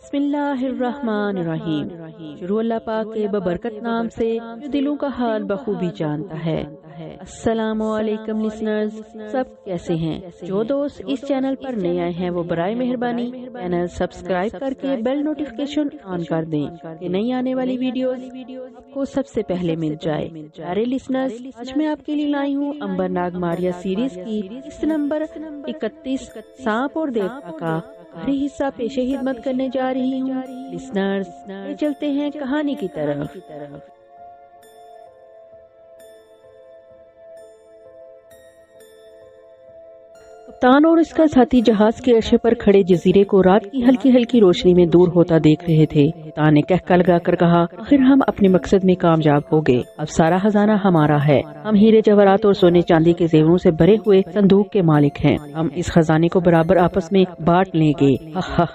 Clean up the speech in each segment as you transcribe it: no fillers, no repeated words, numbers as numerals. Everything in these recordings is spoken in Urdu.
بسم اللہ الرحمن الرحیم۔ شروع اللہ پاک کے ببرکت نام سے جو دلوں کا حال بخوبی جانتا ہے۔ السلام علیکم لسنرز، سب کیسے ہیں؟ جو دوست اس چینل پر نئے آئے ہیں وہ برائے مہربانی چینل سبسکرائب کر کے بیل نوٹیفیکیشن آن کر دیں کہ نئی آنے والی ویڈیوز آپ کو سب سے پہلے مل جائے۔ پیارے لسنرز، آج میں آپ کے لیے لائی ہوں امبر ناگ ماریا سیریز کی قسط نمبر 31 سانپ اور دیوتا کا آخری حصہ پیش خدمت کرنے جا رہی ہوں۔ لسنرز، چلتے ہیں کہانی کی طرف۔ کپتان اور اس کا ساتھی جہاز کے عرصے پر کھڑے جزیرے کو رات کی ہلکی ہلکی روشنی میں دور ہوتا دیکھ رہے تھے۔ کپتان نے کہکا لگا کر کہا، آخر ہم اپنے مقصد میں کامیاب ہو گئے، اب سارا خزانہ ہمارا ہے۔ ہم ہیرے جواہرات اور سونے چاندی کے زیوروں سے بھرے ہوئے صندوق کے مالک ہیں۔ ہم اس خزانے کو برابر آپس میں بانٹ لیں گے۔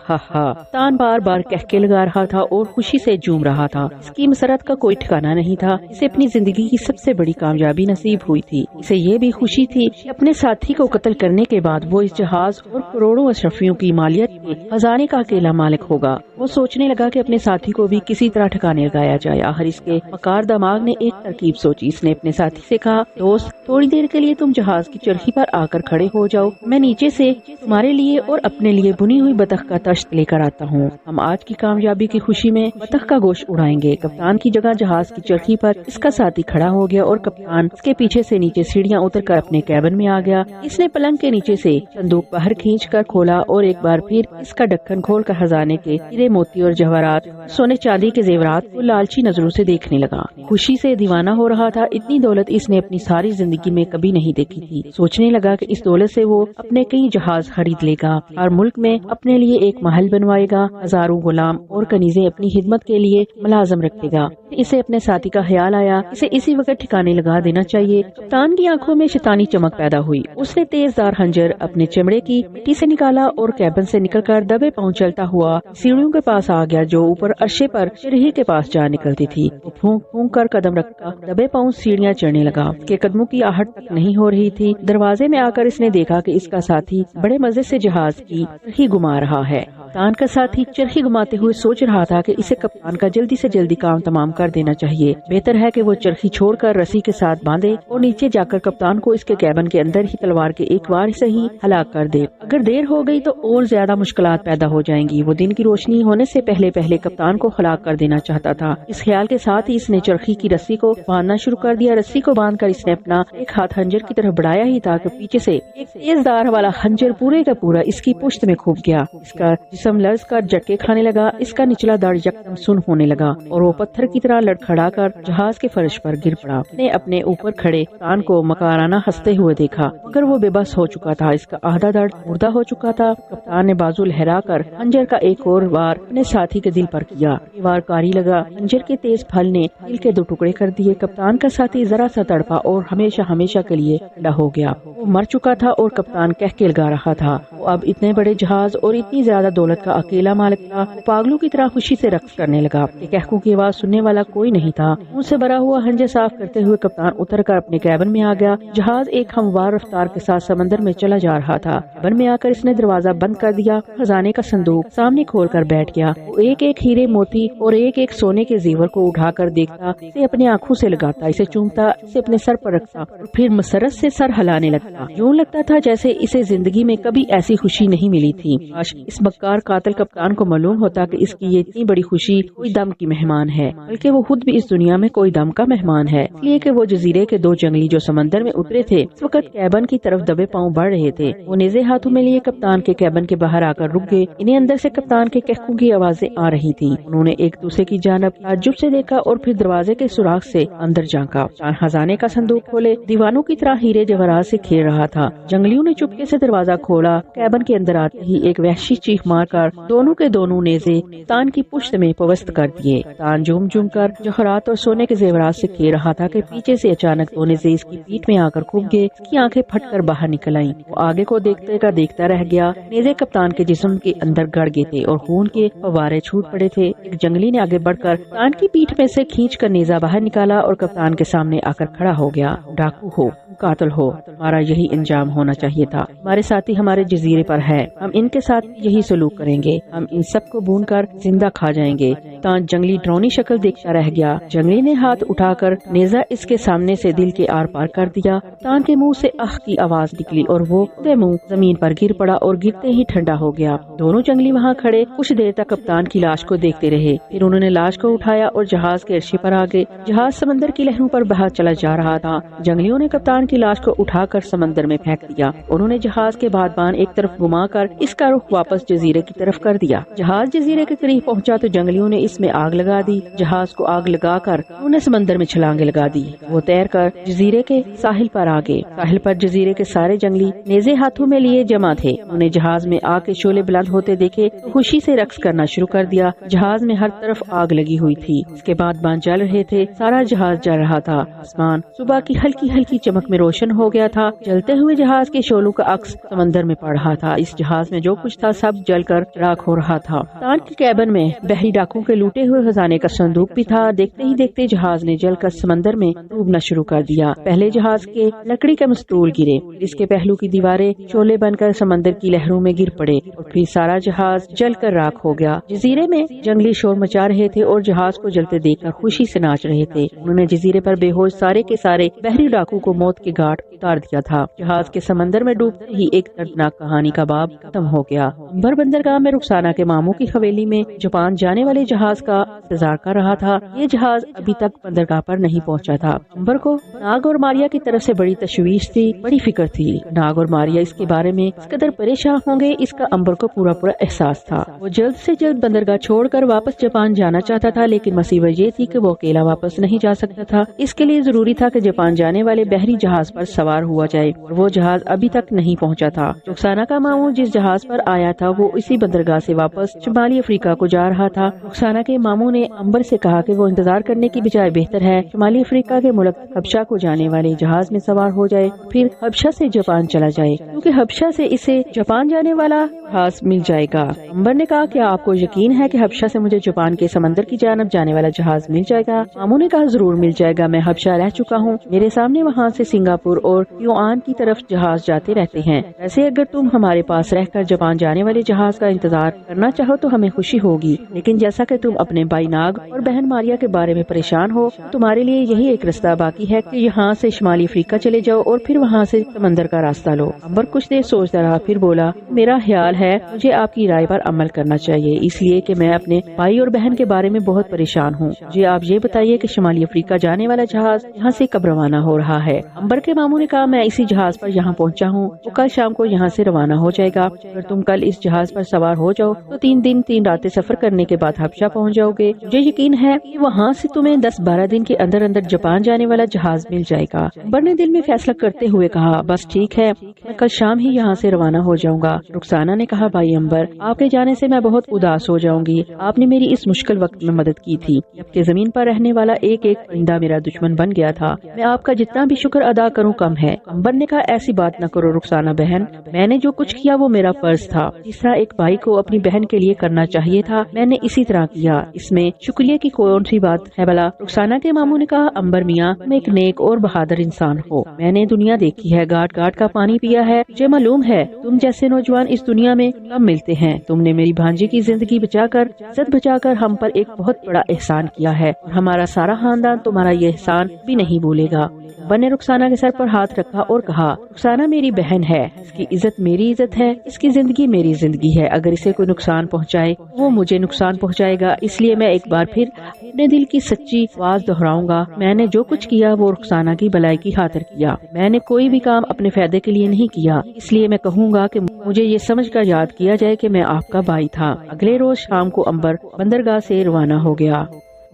کپتان بار بار کہکے لگا رہا تھا اور خوشی سے جھوم رہا تھا۔ اس کی مسرت کا کوئی ٹھکانہ نہیں تھا۔ اسے اپنی زندگی کی سب سے بڑی کامیابی نصیب ہوئی تھی۔ اسے یہ بھی خوشی تھی کہ اپنے ساتھی کو قتل کرنے کے بعد وہ اس جہاز اور کروڑوں اشرفیوں کی مالیت کے خزانے کا اکیلا مالک ہوگا۔ وہ سوچنے لگا کہ اپنے ساتھی کو بھی کسی طرح ٹھکانے لگایا جائے۔ آخر اس کے مکار دماغ نے ایک ترکیب سوچی۔ اس نے اپنے ساتھی سے کہا، دوست، تھوڑی دیر کے لیے تم جہاز کی چرخی پر آ کر کھڑے ہو جاؤ، میں نیچے سے تمہارے لیے اور اپنے لیے بنی ہوئی بطخ کا تشت لے کر آتا ہوں۔ ہم آج کی کامیابی کی خوشی میں بطخ کا گوشت اڑائیں گے۔ کپتان کی جگہ جہاز کی چرخی پر اس کا ساتھی کھڑا ہو گیا اور کپتان اس کے پیچھے سے نیچے سیڑھیاں اتر کر اپنے کیبن میں آ گیا۔ اس نے پلنگ کے نیچے سے صندوق باہر کھینچ کر کھولا اور ایک بار پھر اس کا ڈھکن کھول کر خزانے کے ہیرے موتی اور جواہرات، سونے چاندی کے زیورات کو لالچی نظروں سے دیکھنے لگا۔ خوشی سے دیوانہ ہو رہا تھا۔ اتنی دولت اس نے اپنی ساری زندگی میں کبھی نہیں دیکھی تھی۔ سوچنے لگا کہ اس دولت سے وہ اپنے کئی جہاز خرید لے گا، ہر ملک میں اپنے لیے ایک محل بنوائے گا، ہزاروں غلام اور کنیزیں اپنی خدمت کے لیے ملازم رکھے گا۔ اسے اپنے ساتھی کا خیال آیا، اسے اسی وقت ٹھکانے لگا دینا چاہیے۔ کپتان کی آنکھوں میں شیطانی چمک پیدا ہوئی۔ اس نے تیز دار خنجر اپنے چمڑے کی مٹی سے نکالا اور کیبن سے نکل کر دبے پاؤں چلتا ہوا سیڑھیوں کے پاس آ گیا جو اوپر عرصے پر چرخی کے پاس جا نکلتی تھی۔ وہ پھونک پھونک کر قدم رکھتا دبے پاؤں سیڑھیاں چڑھنے لگا۔ اس کے قدموں کی آہٹ تک نہیں ہو رہی تھی۔ دروازے میں آ کر اس نے دیکھا کہ اس کا ساتھی بڑے مزے سے جہاز کی چرخی گھما رہا ہے۔ کپتان کا ساتھی چرخی گھماتے ہوئے سوچ رہا تھا کہ اسے کپتان کا جلدی سے جلدی کام تمام کر دینا چاہیے۔ بہتر ہے کہ وہ چرخی چھوڑ کر رسی کے ساتھ باندھے اور نیچے جا کر کپتان کو اس کے کیبن کے اندر ہی تلوار کے ایک وار سے ہی ہلاک کر دے۔ اگر دیر ہو گئی تو اور زیادہ مشکلات پیدا ہو جائیں گی۔ وہ دن کی روشنی ہونے سے پہلے پہلے کپتان کو ہلاک کر دینا چاہتا تھا۔ اس خیال کے ساتھ ہی اس نے چرخی کی رسی کو باندھنا شروع کر دیا۔ رسی کو باندھ کر اس نے اپنا ایک ہاتھ خنجر کی طرف بڑھایا ہی تھا کہ پیچھے سے ایک تیز دار والا خنجر پورے کا پورا اس کی پشت میں کھپ گیا۔ اس کا جسم لرز کر جھٹکے کھانے لگا۔ اس کا نچلا دڑ یکدم سن ہونے لگا اور وہ پتھر کی طرح لڑکھڑا کر جہاز کے فرش پر گر پڑا۔ اس نے اپنے اوپر کھڑے کپتان کو مکارانہ ہنستے ہوئے دیکھا، مگر وہ بے بس ہو چکا تھا۔ اس کا آدھا دڑ مردہ ہو چکا تھا۔ کپتان نے بازو لہرا کر خنجر کا ایک اور وار اپنے ساتھی کے دل پر کیا۔ یہ وار کاری لگا۔ خنجر کے تیز پھل نے دل کے دو ٹکڑے کر دیے۔ کپتان کا ساتھی ذرا سا تڑپا اور ہمیشہ ہمیشہ کے لیے ٹھنڈا ہو گیا۔ وہ مر چکا تھا اور کپتان کہکے لگا رہا تھا۔ وہ اب اتنے بڑے جہاز اور اتنی زیادہ دولت کا اکیلا مالک تھا۔ وہ پاگلوں کی طرح خوشی سے رقص کرنے لگا۔ کہکوں کی آواز سننے والا کوئی نہیں تھا۔ منہ سے بھرا ہوا خنجر صاف کرتے ہوئے کپتان اتر کر اپنے کیبن میں آ گیا۔ جہاز ایک ہموار رفتار کے ساتھ سمندر میں چلا جا رہا تھا۔ کیبن میں آ کر اس نے دروازہ بند کر دیا۔ خزانے کا صندوق سامنے کھول کر بیٹھ گیا۔ وہ ایک ایک ہیرے موتی اور ایک ایک سونے کے زیور کو اٹھا کر دیکھتا، اسے اپنے آنکھوں سے لگاتا، اسے چومتا، اسے اپنے سر پر رکھتا اور پھر مسرت سے سر ہلانے لگتا۔ یوں لگتا تھا جیسے اسے زندگی میں کبھی ایسی خوشی نہیں ملی تھی۔ کاش اس مکار قاتل کپتان کو معلوم ہوتا کہ اس کی یہ اتنی بڑی خوشی کوئی دم کی مہمان ہے، بلکہ وہ خود بھی اس دنیا میں کوئی دم کا مہمان ہے، اس لیے کہ وہ جزیرے کے دو جنگلی جو سمندر میں اترے تھے اس وقت کیبن کی طرف دبے پاؤں بڑھ رہے تھے۔ وہ نیزے ہاتھوں میں لیے کپتان کے کیبن کے باہر آ کر رک گئے۔ انہیں اندر سے کپتان کے کہکوں کی آوازیں آ رہی تھی۔ انہوں نے ایک دوسرے کی جانب تعجب سے دیکھا اور پھر دروازے کے سوراخ سے اندر جھانکا۔ کپتان خزانے کا صندوق کھولے دیوانوں کی طرح ہیرے جواہرات سے کھیل رہا تھا۔ جنگلیوں نے چپکے سے دروازہ کھولا۔ کیبن کے اندر آتے ہی ایک وحشی چیخ مار کر دونوں کے دونوں نیزے کپتان کی پشت میں پوست کر دیے۔ کپتان جھوم جھوم کر جوہرات اور سونے کے زیورات سے کھیل رہا تھا کہ پیچھے سے اچانک دو نیزے اس کی پیٹھ میں آ کر کھپ گئے۔ اس کی آنکھیں پھٹ کر باہر نکل آئیں۔ وہ آگے کو دیکھتے کا دیکھتا رہ گیا۔ نیزے کپتان کے جسم کے اندر گڑ گئے تھے اور خون کے فوارے چھوٹ پڑے تھے۔ ایک جنگلی نے آگے بڑھ کر کپتان کی پیٹھ میں سے کھینچ کر نیزہ باہر نکالا اور کپتان کے سامنے آ کر کھڑا ہو گیا۔ ڈاکو ہو، قاتل ہو، ہمارا یہی انجام ہونا چاہیے تھا۔ ہمارے ساتھی ہمارے جزیرے پر ہے، ہم ان کے ساتھ یہی سلوک کریں گے، ہم ان سب کو بھون کر زندہ کھا جائیں گے۔ تان جنگلی ڈرونی شکل دیکھتا رہ گیا۔ جنگلی نے ہاتھ اٹھا کر نیزہ اس کے سامنے سے دل کے آر پار کر دیا۔ تان کے منہ سے آہ کی آواز نکلی اور وہ خودے منہ زمین پر گر پڑا اور گرتے ہی ٹھنڈا ہو گیا۔ دونوں جنگلی وہاں کھڑے کچھ دیر تک کپتان کی لاش کو دیکھتے رہے، پھر انہوں نے لاش کو اٹھایا اور جہاز کے عرصے پر آگے۔ جہاز سمندر کی لہروں پر بہا چلا جا رہا تھا۔ جنگلیوں نے کپتان کی لاش کو اٹھا کر سمندر میں پھینک دیا۔ انہوں نے جہاز کے بادبان ایک طرف گھما کر اس کا رخ واپس جزیرے کی طرف کر دیا۔ جہاز جزیرے کے قریب پہنچا تو جنگلیوں نے اس میں آگ لگا دی۔ جہاز کو آگ لگا کر انہوں نے سمندر میں چھلانگیں لگا دی۔ وہ تیر کر جزیرے کے ساحل پر آگے۔ ساحل پر جزیرے کے سارے جنگلی نیزے ہاتھوں میں لیے جمع تھے۔ انہوں نے جہاز میں آگ کے شعلے بلند ہوتے دیکھے تو خوشی سے رقص کرنا شروع کر دیا۔ جہاز میں ہر طرف آگ لگی ہوئی تھی۔ اس کے بعد بان جل رہے تھے، سارا جہاز جل رہا تھا۔ آسمان صبح کی ہلکی ہلکی چمک میں روشن ہو گیا تھا۔ جلتے ہوئے جہاز کے شعلوں کا عکس سمندر میں پڑ رہا تھا۔ اس جہاز میں جو کچھ تھا سب جل کر راکھ ہو رہا تھا۔ تان کی کیبن میں بحری ڈاکوں کے لوٹے ہوئے خزانے کا صندوق بھی تھا۔ دیکھتے ہی دیکھتے جہاز نے جل کر سمندر میں ڈوبنا شروع کر دیا۔ پہلے جہاز کے لکڑی کے مستول گرے، اس کے پہلو کی دیواریں شعلے بن کر سمندر کی لہروں میں گر پڑے اور پھر سارا جہاز جل کر راکھ ہو گیا۔ جزیرے میں جنگلی شور مچا رہے تھے اور جہاز کو جلتے دیکھ کر خوشی سے ناچ رہے تھے۔ انہوں نے جزیرے پر بے ہوش سارے کے سارے بحری ڈاکو کو موت کے گھاٹ اتار دیا تھا۔ جہاز کے سمندر میں ڈوبتے ہی ایک دردناک کہانی کا باب ختم ہو گیا۔ امبر بندرگاہ میں رخسانہ کے ماموں کی حویلی میں جاپان جانے والے جہاز کا انتظار کر رہا تھا۔ یہ جہاز ابھی تک بندرگاہ پر نہیں پہنچا تھا۔ امبر کو ناگ اور ماریا کی طرف سے بڑی تشویش تھی، بڑی فکر تھی۔ ناگ اور ماریا اس کے بارے میں اس قدر پریشان ہوں گے، اس کا امبر کو پورا احساس تھا۔ وہ جلد سے جلد بندرگاہ چھوڑ کر واپس جاپان جانا چاہتا تھا، لیکن مصیبت یہ تھی کہ وہ اکیلا واپس نہیں جا سکتا تھا۔ اس کے لیے ضروری تھا کہ جاپان جانے والے بحری جہاز پر سوار ہوا جائے اور وہ جہاز ابھی تک نہیں پہنچا تھا۔ رخسانہ کا ماموں جس جہاز پر آیا تھا وہ اسی بندرگاہ سے واپس شمالی افریقہ کو جا رہا تھا۔ رخسانہ کے ماموں نے امبر سے کہا کہ وہ انتظار کرنے کی بجائے بہتر ہے شمالی افریقہ کے ملک حبشہ کو جانے والے جہاز میں سوار ہو جائے، پھر حبشہ سے جاپان چلا جائے، کیونکہ حبشہ سے اسے جاپان جانے والا جہاز مل جائے گا۔ امبر نے کہا کہ آپ کو یقین ہے کہ حبشہ سے مجھے جاپان کے سمندر کی جانب جانے والا جہاز مل جائے گا؟ ماموں نے کہا ضرور مل جائے گا، میں حبشہ رہ چکا ہوں، میرے سامنے وہاں سے سنگاپور اور یوآن کی طرف جہاز جاتے رہتے ہیں۔ ایسے اگر تم ہمارے پاس رہ کر جاپان جانے والے جہاز کا انتظار کرنا چاہو تو ہمیں خوشی ہوگی، لیکن جیسا کہ تم اپنے بھائی ناگ اور بہن ماریا کے بارے میں پریشان ہو، تمہارے لیے یہی ایک راستہ باقی ہے کہ یہاں سے شمالی افریقہ چلے جاؤ اور پھر وہاں سے سمندر کا راستہ لو۔ امبر کچھ دیر سوچتا رہا، پھر بولا، میرا خیال ہے مجھے آپ کی رائے پر عمل کرنا چاہیے، اس لیے کہ میں اپنے بھائی اور بہن کے بارے میں بہت پریشان ہوں۔ مجھے آپ یہ بتائیے کہ شمالی افریقہ جانے والا جہاز یہاں سے کب روانہ ہو رہا ہے؟ امبر کے ماموں نے کہا، میں اسی جہاز پر یہاں پہنچا ہوں، وہ کل شام کو یہاں سے روانہ ہو جائے گا۔ اگر تم کل اس جہاز پر سوار ہو جاؤ تو 3 دن 3 راتیں سفر کرنے کے بعد حبشہ پہنچ جاؤ گے۔ مجھے یقین ہے کہ وہاں سے تمہیں 10-12 دن کے اندر اندر جاپان جانے والا جہاز مل جائے گا۔ امبر نے دل میں فیصلہ کرتے ہوئے کہا، بس ٹھیک ہے، میں کل شام ہی یہاں سے روانہ ہو جاؤں گا۔ رخسانہ نے کہا، بھائی امبر، آپ کے جانے سے میں بہت اداس ہو جاؤں گی، آپ نے میری اس مشکل وقت میں مدد کی تھی، جبکہ زمین پر رہنے والا ایک ایک پرندہ میرا دشمن بن گیا تھا، میں آپ کا جتنا بھی شکر ادا کروں کم ہے۔ امبر نے کہا، ایسی بات نہ کرو رخسانہ بہن، میں نے جو کچھ کیا وہ میرا فرض تھا، جس طرح ایک بھائی کو اپنی بہن کے لیے کرنا چاہیے تھا میں نے اسی طرح کیا، اس میں شکریہ کی کون سی بات ہے بھلا؟ رخسانہ کے ماموں نے کہا، امبر میاں، تم ایک نیک اور بہادر انسان ہو، میں نے دنیا دیکھی ہے، گاٹ گاٹ کا پانی پیا ہے، مجھے معلوم ہے تم جیسے نوجوان اس دنیا میں کم ملتے ہیں، تم نے میری بھانجی کی زندگی بچا کر عزت بچا کر ہم پر ایک بہت بڑا احسان کیا ہے اور ہمارا سارا خاندان تمہارا یہ احسان بھی نہیں بھولے گا۔ امبر نے رخسانہ کے سر پر ہاتھ رکھا اور کہا، رخسانہ میری بہن ہے، اس کی عزت میری عزت ہے، اس کی زندگی میری زندگی ہے، اگر اسے کوئی نقصان پہنچائے وہ مجھے نقصان پہنچائے گا، اس لیے میں ایک بار پھر اپنے دل کی سچی آواز دہراؤں گا، میں نے جو کچھ کیا وہ رخسانہ کی بھلائی کی خاطر کیا، میں نے کوئی بھی کام اپنے فائدے کے لیے نہیں کیا، اس لیے میں کہوں گا کہ مجھے یہ سمجھ کر یاد کیا جائے کہ میں آپ کا بھائی تھا۔ اگلے روز شام کو امبر بندرگاہ سے روانہ ہو گیا۔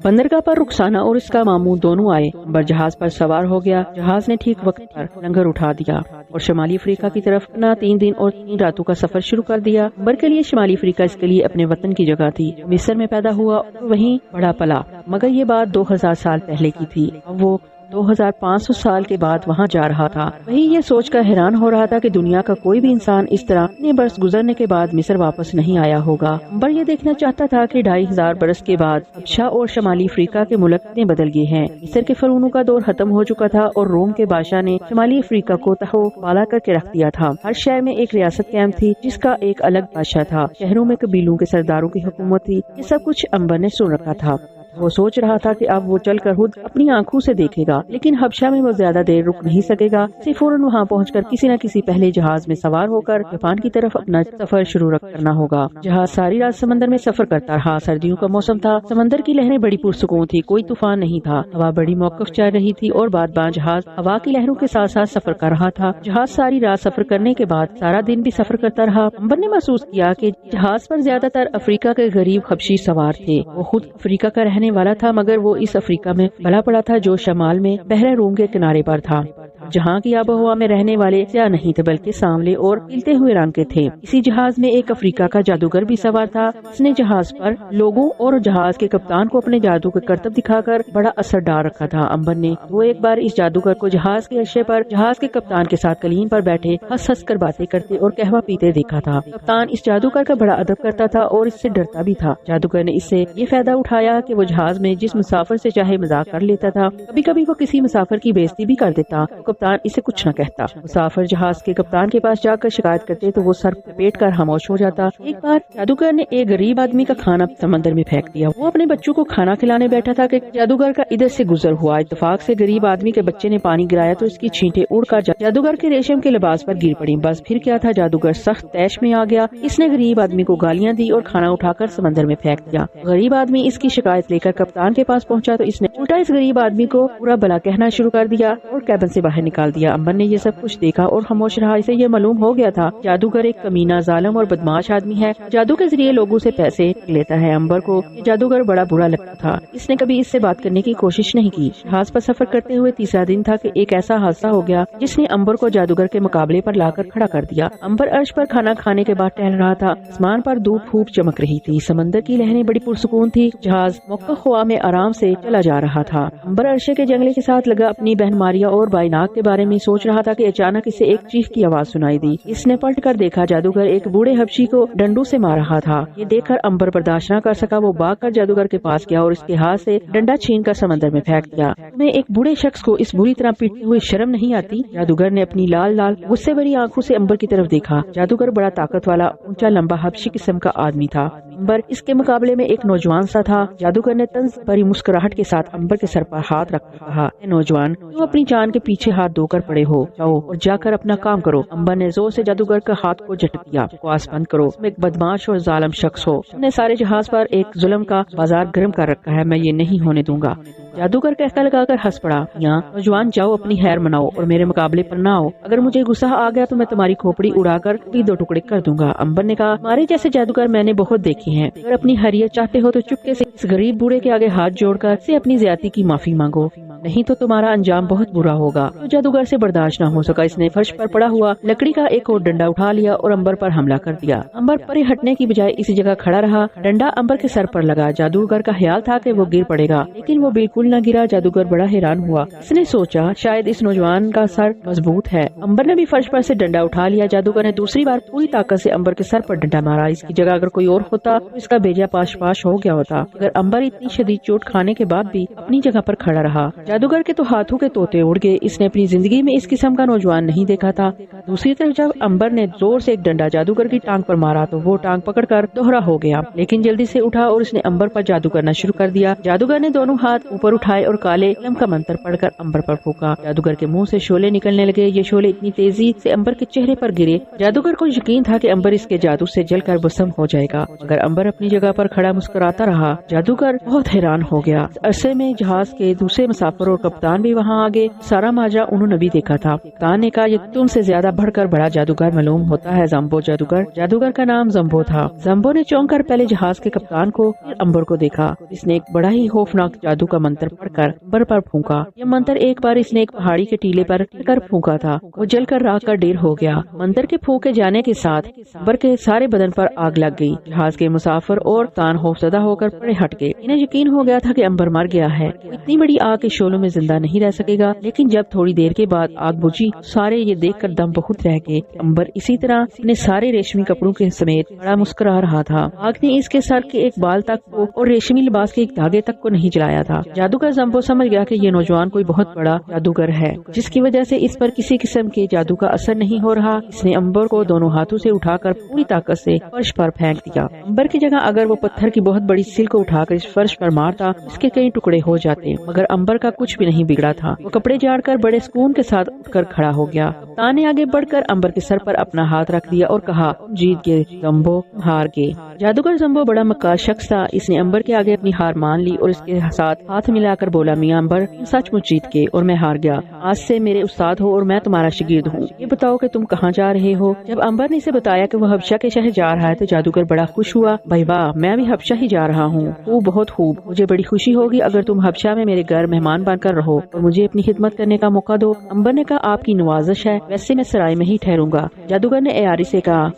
بندرگاہ پر رخسانہ اور اس کا ماموں دونوں آئے۔ امبر جہاز پر سوار ہو گیا، جہاز نے ٹھیک وقت پر لنگر اٹھا دیا اور شمالی افریقہ کی طرف اپنا 3 دن اور 3 راتوں کا سفر شروع کر دیا۔ امبر کے لیے شمالی افریقہ اس کے لیے اپنے وطن کی جگہ تھی، مصر میں پیدا ہوا اور وہیں بڑا پلا، مگر یہ بات 2000 سال پہلے کی تھی۔ اب وہ 2500 سال کے بعد وہاں جا رہا تھا۔ وہی یہ سوچ کر حیران ہو رہا تھا کہ دنیا کا کوئی بھی انسان اس طرح اتنے برس گزرنے کے بعد مصر واپس نہیں آیا ہوگا۔ امبر یہ دیکھنا چاہتا تھا کہ 2500 برس کے بعد حبشہ اور شمالی افریقہ کے ملک کتنے بدل گئے ہیں۔ مصر کے فرعونوں کا دور ختم ہو چکا تھا اور روم کے بادشاہ نے شمالی افریقہ کو تہو بالا کر کے رکھ دیا تھا۔ ہر شہر میں ایک ریاست قائم تھی جس کا ایک الگ بادشاہ تھا۔ شہروں میں قبیلوں کے سرداروں کی حکومت تھی۔ یہ سب کچھ امبر نے سن رکھا تھا۔ وہ سوچ رہا تھا کہ اب وہ چل کر خود اپنی آنکھوں سے دیکھے گا، لیکن حبشہ میں وہ زیادہ دیر رک نہیں سکے گا۔ اسے فوراً وہاں پہنچ کر کسی نہ کسی پہلے جہاز میں سوار ہو کر جاپان کی طرف اپنا سفر شروع کرنا ہوگا۔ جہاز ساری رات سمندر میں سفر کرتا رہا۔ سردیوں کا موسم تھا، سمندر کی لہریں بڑی پرسکون تھی، کوئی طوفان نہیں تھا، ہوا بڑی موقف چل رہی تھی اور بادبان جہاز ہوا کی لہروں کے ساتھ ساتھ سفر کر رہا تھا۔ جہاز ساری رات سفر کرنے کے بعد سارا دن بھی سفر کرتا رہا۔ امبر نے محسوس کیا کہ جہاز پر زیادہ تر افریقہ کے غریب حبشی سوار تھے۔ وہ خود افریقہ کا رہنے والا تھا، مگر وہ اس افریقہ میں پلا پڑا تھا جو شمال میں بحر روم کے کنارے پر تھا، جہاں کی آب و ہوا میں رہنے والے سیاہ نہیں تھے بلکہ سانولے اور کھلتے ہوئے رنگ کے تھے۔ اسی جہاز میں ایک افریقہ کا جادوگر بھی سوار تھا۔ اس نے جہاز پر لوگوں اور جہاز کے کپتان کو اپنے جادو کا کرتب دکھا کر بڑا اثر ڈال رکھا تھا۔ امبر نے وہ ایک بار اس جادوگر کو جہاز کے عرصے پر جہاز کے کپتان کے ساتھ کلین پر بیٹھے ہنس ہنس کر باتیں کرتے اور قہوہ پیتے دیکھا تھا۔ کپتان اس جادوگر کا بڑا ادب کرتا تھا اور اس سے ڈرتا بھی تھا۔ جادوگر نے اس سے یہ فائدہ اٹھایا کہ وہ جہاز میں جس مسافر سے چاہے مذاق کر لیتا تھا۔ کبھی کبھی وہ کسی مسافر کی بےزتی بھی کر دیتا، کپتان اسے کچھ نہ کہتا۔ مسافر جہاز کے کپتان کے پاس جا کر شکایت کرتے تو وہ سر پیٹ کر خاموش ہو جاتا۔ ایک بار جادوگر نے ایک غریب آدمی کا کھانا سمندر میں پھینک دیا۔ وہ اپنے بچوں کو کھانا کھلانے بیٹھا تھا کہ جادوگر کا ادھر سے گزر ہوا۔ اتفاق سے غریب آدمی کے بچے نے پانی گرایا تو اس کی چھینٹیں اڑ کر جادوگر کے ریشم کے لباس پر گر پڑی۔ بس پھر کیا تھا، جادوگر سخت طیش میں آ گیا۔ اس نے غریب آدمی کو گالیاں دی اور کھانا اٹھا کر سمندر میں پھینک دیا۔ غریب آدمی اس کی شکایت لے کر کپتان کے پاس پہنچا تو اس نے الٹا اس غریب آدمی کو پورا بلا کہنا شروع کر دیا اور کیبن سے باہر نکال دیا۔ امبر نے یہ سب کچھ دیکھا اور خاموش رہا۔ اسے یہ معلوم ہو گیا تھا جادوگر ایک کمینہ، ظالم اور بدماش آدمی ہے، جادو کے ذریعے لوگوں سے پیسے لیتا ہے۔ امبر کو یہ جادوگر بڑا برا لگتا تھا۔ اس نے کبھی اس سے بات کرنے کی کوشش نہیں کی۔ جہاز پر سفر کرتے ہوئے تیسرا دن تھا کہ ایک ایسا حادثہ ہو گیا جس نے امبر کو جادوگر کے مقابلے پر لا کر کھڑا کر دیا۔ امبر عرش پر کھانا کھانے کے بعد ٹہل رہا تھا۔ آسمان پر دھوپ خوب چمک رہی تھی، سمندر کی لہریں بڑی پرسکون تھی، جہاز موقف ہوا میں آرام سے چلا جا رہا تھا۔ امبر عرشے کے جنگلے کے ساتھ لگا اپنی بہن ماریا اور بائناک کے بارے میں سوچ رہا تھا کہ اچانک اسے ایک چیخ کی آواز سنائی دی۔ اس نے پلٹ کر دیکھا، جادوگر ایک بوڑھے حبشی کو ڈنڈوں سے مار رہا تھا۔ یہ دیکھ کر امبر برداشت نہ کر سکا، وہ بھاگ کر جادوگر کے پاس گیا اور اس کے ہاتھ سے ڈنڈا چھین کر سمندر میں پھینک دیا۔ تمہیں ایک بوڑھے شخص کو اس بری طرح پیٹتے ہوئے شرم نہیں آتی؟ جادوگر نے اپنی لال لال غصے بھری آنکھوں سے امبر کی طرف دیکھا۔ جادوگر بڑا طاقت والا، اونچا لمبا حبشی قسم کا آدمی تھا۔ امبر اس کے مقابلے میں ایک نوجوان سا تھا۔ جادوگر نے طنز بھری مسکراہٹ کے ساتھ امبر کے سر پر ہاتھ رکھ کر کہا، اے نوجوان، تم اپنی جان کے پیچھے ہاتھ دھو کر پڑے ہو، جاؤ اور جا کر اپنا کام کرو۔ امبر نے زور سے جادوگر کا ہاتھ کو جھٹک دیا۔ بکواس بند کرو، تم ایک بدماش اور ظالم شخص ہو، تم نے سارے جہاز پر ایک ظلم کا بازار گرم کر رکھا ہے، میں یہ نہیں ہونے دوں گا۔ جادوگر کہتا لگا کر ہنس پڑا، یہاں نوجوان جاؤ اپنی خیر مناؤ اور میرے مقابلے پر نہ آؤ، اگر مجھے غصہ آ گیا تو میں تمہاری کھوپڑی اڑا کر بھی دو ٹکڑے کر دوں گا۔ امبر نے کہا، ہمارے جیسے جادوگر میں نے بہت دیکھے ہیں، اگر اپنی حریت چاہتے ہو تو چپکے سے اس غریب بوڑھے کے آگے ہاتھ جوڑ کر سے اپنی زیادتی کی معافی مانگو، نہیں تو تمہارا انجام بہت برا ہوگا۔ تو جادوگر سے برداشت نہ ہو سکا، اس نے فرش پر پڑا ہوا لکڑی کا ایک اور ڈنڈا اٹھا لیا اور امبر پر حملہ کر دیا۔ امبر پرے ہٹنے کی بجائے اسی جگہ کھڑا رہا، ڈنڈا امبر کے سر پر لگا۔ جادوگر کا خیال تھا کہ وہ گر پڑے گا، لیکن وہ بالکل نہ گرا۔ جادوگر بڑا حیران ہوا، اس نے سوچا شاید اس نوجوان کا سر مضبوط ہے۔ امبر نے بھی فرش پر سے ڈنڈا اٹھا لیا۔ جادوگر نے دوسری بار پوری طاقت سے امبر کے سر پر ڈنڈا مارا۔ اس کی جگہ اگر کوئی اور ہوتا تو اس کا بیجا پاش پاش ہو گیا ہوتا، اگر امبر اتنی شدید چوٹ کھانے کے بعد بھی اپنی جگہ پر کھڑا رہا۔ جادوگر کے تو ہاتھوں کے طوطے اڑ گئے، اس نے اپنی زندگی میں اس قسم کا نوجوان نہیں دیکھا تھا۔ دوسری طرف جب امبر نے زور سے ایک ڈنڈا جادوگر کی ٹانگ پر مارا تو وہ ٹانگ پکڑ کر دوہرا ہو گیا، لیکن جلدی سے اٹھا اور اس نے امبر پر جادو کرنا شروع کر دیا۔ جادوگر نے دونوں ہاتھ اوپر اٹھائے اور کالے علم کا منتر پڑھ کر امبر پر پھونکا۔ جادوگر کے منہ سے شعلے نکلنے لگے، یہ شعلے اتنی تیزی سے امبر کے چہرے پر گرے، جادوگر کو یقین تھا کہ امبر اس کے جادو سے جل کر بھسم ہو جائے گا، مگر امبر اپنی جگہ پر کھڑا مسکراتا رہا۔ جادوگر بہت حیران ہو گیا۔ عرصے میں جہاز کے دوسرے مسافر اور کپتان بھی وہاں آ گئے، سارا ماجرا انہوں نے بھی دیکھا تھا۔ کپتان نے کہا، یہ تم سے زیادہ بڑھ کر بڑا جادوگر معلوم ہوتا ہے، زمبو جادوگر۔ جادوگر کا نام زمبو تھا۔ زمبو نے چونک کر پہلے جہاز کے کپتان کو پھر امبر کو دیکھا۔ اس نے ایک بڑا ہی خوفناک جادو کا منتر پڑھ کر امبر پر پھونکا۔ یہ منتر ایک بار اس نے ایک پہاڑی کے ٹیلے پر کر پھونکا تھا، وہ جل کر راکھ کا ڈیر ہو گیا۔ منتر کے پھونکے جانے کے ساتھ امبر کے سارے بدن پر آگ لگ گئی۔ جہاز کے مسافر اور کپتان خوفزدہ ہو کر پڑے ہٹ گئے، انہیں یقین ہو گیا تھا کہ امبر مر گیا ہے۔ اتنی بڑی آگ کے شعلے شعلوں میں زندہ نہیں رہ سکے گا، لیکن جب تھوڑی دیر کے بعد آگ بجھی سارے یہ دیکھ کر دم بہت رہ گئے۔ امبر اسی طرح اپنے سارے ریشمی کپڑوں کے سمیت بڑا مسکرا رہا تھا۔ آگ نے اس کے سر کے ایک بال تک کو اور ریشمی لباس کے ایک دھاگے تک کو نہیں جلایا تھا۔ جادوگر زمبو سمجھ گیا کہ یہ نوجوان کوئی بہت بڑا جادوگر ہے، جس کی وجہ سے اس پر کسی قسم کے جادو کا اثر نہیں ہو رہا۔ اس نے امبر کو دونوں ہاتھوں سے اٹھا کر پوری طاقت سے فرش پر پھینک دیا۔ امبر کی جگہ اگر وہ پتھر کی بہت بڑی سل کو اٹھا کر اس فرش پر مارتا اس کے کئی ٹکڑے ہو جاتے، مگر امبر کا کچھ بھی نہیں بگڑا تھا۔ وہ کپڑے جاڑ کر بڑے سکون کے ساتھ اٹھ کر کھڑا ہو گیا۔ کپتان نے آگے بڑھ کر امبر کے سر پر اپنا ہاتھ رکھ دیا اور کہا، جیت گئے زمبو، ہار گئے۔ جادوگر زمبو بڑا مکار شخص تھا۔ اس نے امبر کے آگے اپنی ہار مان لی اور اس کے ساتھ ہاتھ ملا کر بولا، میاں امبر، تم سچ مچ جیت گئے اور میں ہار گیا۔ آج سے میرے استاد ہو اور میں تمہارا شاگرد ہوں۔ یہ بتاؤ کہ تم کہاں جا رہے ہو؟ جب امبر نے اسے بتایا کہ وہ حبشہ کے شہر جا رہا ہے تو جادوگر بڑا خوش ہوا۔ بھائی واہ، میں بھی حبشہ ہی جا رہا ہوں۔ وہ بہت خوب، مجھے بڑی خوشی ہوگی اگر تم حبشہ میں میرے گھر مہمان بن کر رہو اور مجھے اپنی خدمت کرنے کا موقع دو۔ امبر نے کہا، آپ کی نوازش ہے، ویسے میں سرائے میں ہی ٹھہروں گا۔ جادوگر نے عیاری سے کہا،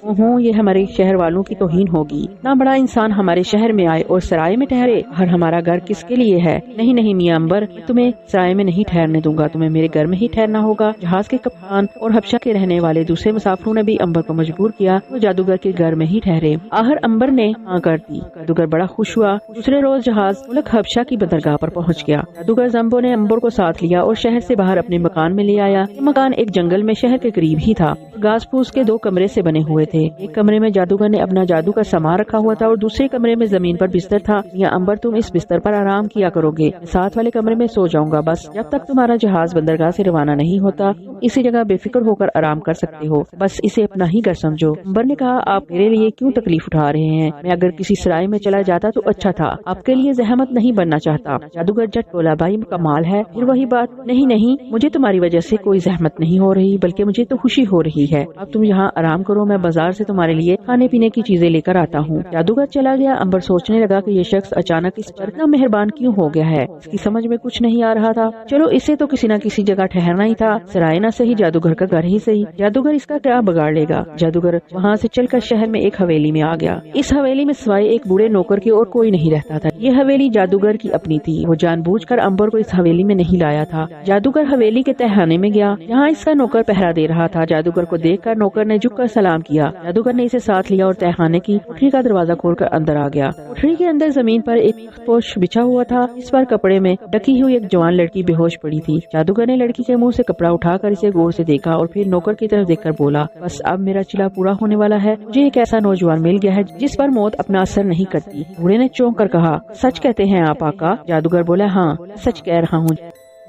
یہ ہمارے شہر والوں کی توہین ہوگی، اتنا بڑا انسان ہمارے شہر میں آئے اور سرائے میں ٹھہرے۔ ہمارا گھر کس کے لیے ہے؟ نہیں نہیں میاں امبر، میں تمہیں سرائے میں نہیں ٹھہرنے دوں گا، تمہیں میرے گھر میں ہی ٹھہرنا ہوگا۔ جہاز کے کپتان اور حبشہ کے رہنے والے دوسرے مسافروں نے بھی امبر کو مجبور کیا وہ جادوگر کے گھر میں ہی ٹھہرے۔ آخر امبر نے ہاں کر دی۔ جادوگر بڑا خوش ہوا۔ دوسرے روز جہاز ملک حبشہ کی بندرگاہ پر پہنچ گیا۔ جادوگر زمبو نے امبر کو ساتھ لیا اور شہر سے باہر اپنے مکان میں لے آیا۔ یہ مکان ایک جنگل میں شہر کے قریب ہی تھا۔ گھاس پھوس کے 2 کمرے سے بنے ہوئے تھے۔ ایک کمرے میں جادوگر نے اپنا جادو کا سامان رکھا ہوا تھا اور دوسرے کمرے میں زمین پر بستر تھا۔ یا امبر، تم اس بستر پر آرام کیا کرو گے، میں ساتھ والے کمرے میں سو جاؤں گا، بس جب تک تمہارا جہاز بندرگاہ سے روانہ نہیں ہوتا اسی جگہ بے فکر ہو کر آرام کر سکتے ہو، بس اسے اپنا ہی گھر سمجھو۔ امبر نے کہا، آپ میرے لیے کیوں تکلیف اٹھا رہے ہیں؟ میں اگر کسی سرائے میں چلا جاتا تو اچھا تھا، آپ کے لیے زحمت نہیں بننا چاہتا۔ جادوگر جٹ بولا، بھائی کمال ہے، پھر وہی بات، نہیں مجھے تمہاری وجہ سے کوئی زحمت نہیں ہو رہی، بلکہ مجھے تو خوشی ہو رہی ہے۔ اب تم یہاں آرام کرو، میں بازار سے تمہارے لیے کھانے پینے کی چیزیں لے کر آتا ہوں۔ جادوگر چلا گیا۔ امبر سوچنے لگا کہ یہ شخص اچانک اس پر اتنا مہربان کیوں ہو گیا ہے، اس کی سمجھ میں کچھ نہیں آ رہا تھا۔ چلو اسے تو کسی نہ کسی جگہ ٹھہرنا ہی تھا، سرائے نہ صحیح، جادوگر کا گھر ہی صحیح، جادوگر اس کا کیا بگاڑ لے گا۔ جادوگر وہاں سے چل کر شہر میں ایک حویلی میں آ گیا۔ اس حویلی میں سوائے ایک بوڑھے نوکر کے اور کوئی نہیں رہتا تھا۔ یہ حویلی جادوگر کی اپنی تھی۔ وہ جان بوجھ کر امبر کو اس حویلی میں نہیں لایا تھا۔ جادوگر حویلی کے تہخانے میں گیا جہاں اس کا نوکر پہرا دے رہا تھا۔ جادوگر کو دیکھ کر نوکر نے جھک کر سلام کیا۔ جادوگر نے اسے ساتھ لیا اور تہخانے کی کوٹھری کا دروازہ کھول کر اندر آ گیا۔ کوٹھری کے اندر زمین پر ایک پوش بچھا ہوا تھا، اس پر کپڑے میں ڈکی ہوئی ایک جوان لڑکی بے ہوش پڑی تھی۔ جادوگر نے لڑکی کے منہ سے کپڑا اٹھا کر اسے غور سے دیکھا اور پھر نوکر کی طرف دیکھ کر بولا، بس اب میرا چلا پورا ہونے والا ہے، مجھے ایک ایسا نوجوان مل گیا ہے جس پر موت اپنا اثر نہیں کرتی۔ بوڑھے نے چونک کر کہا، سچ کہتے ہیں آپ آقا؟ جادوگر بولا، ہاں سچ کہہ رہا ہوں،